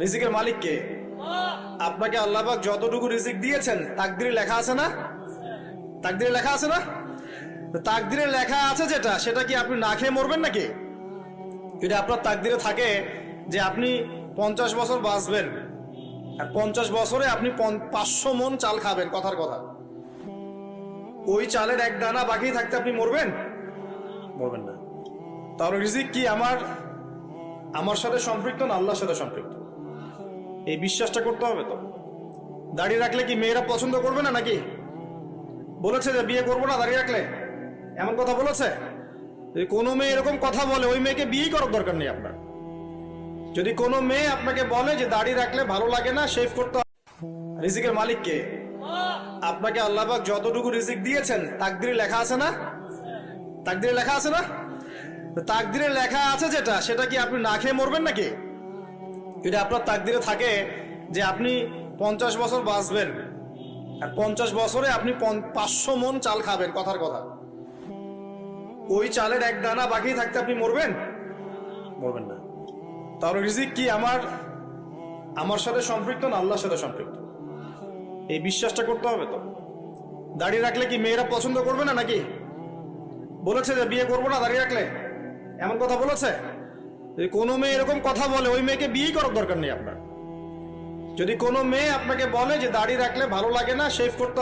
রিজিকের মালিক কে? আপনাকে আল্লাহ পাক যতটুকু রিজিক দিয়েছেন তাকদিরে লেখা আছে না? তাকদিরে লেখা আছে না? তো তাকদিরে লেখা আছে যেটা, সেটা কি আপনি না খেয়ে মরবেন নাকি? যদি আপনার তাকদিরে থাকে যে আপনি 50 বছর বাঁচবেন আর 50 বছরে আপনি 500 মন চাল খাবেন, কথার কথা, ওই চালের এক দানা বাকি থাকতে আপনি মরবেন? মরবেন না। তাহলে রিজিক কি আমার সাথে সম্পৃক্ত না আল্লাহর সাথে সম্পৃক্ত? এই বিশ্বাসটা করতে হবে। তো দাড়ি রাখলে কি মেয়েরা পছন্দ করবে না নাকি? বলেছে যে বিয়ে করবো না দাড়ি রাখলে, এমন কথা বলেছে? যদি কোনো মেয়ে এরকম কথা বলে, ওই মেয়েকে বিয়েই করার দরকার নেই আপনার। যদি কোনো মেয়ে আপনাকে বলে যে দাড়ি রাখলে ভালো লাগে না, শেভ করতে হবে। রিজিকের মালিক কে? আপনাকে আল্লাহ পাক যতটুকু রিজিক দিয়েছেন তাকদিরে লেখা আছে না? তাকদিরে লেখা আছে না? তো তাকদিরে লেখা আছে যেটা, সেটা কি আপনি না খেয়ে মরবেন নাকি? যদি আপনার তাকদিরে থাকে যে আপনি 50 বছর বাঁচবেন আর 50 বছরে আপনি 500 মন চাল খাবেন, কথার কথা, ওই চালের এক দানা বাকি থাকতে আপনি মরবেন? মরবেন না। তাহলে রিজিক কি আমার সাথে সম্পৃক্ত না আল্লাহর সাথে সম্পৃক্ত? এই বিশ্বাসটা করতে হবে। তো দাড়ি রাখলে কি মেয়েরা পছন্দ করবে না নাকি? বলেছে যে বিয়ে করবো না দাড়ি রাখলে, এমন কথা বলেছে? যদি কোনো মেয়ে এরকম কথা বলে, ওই মেয়েকে বিয়েই করার দরকার নেই আপনার। যদি কোনো মেয়ে আপনাকে বলে যে দাড়ি রাখলে ভালো লাগে না, শেভ করতে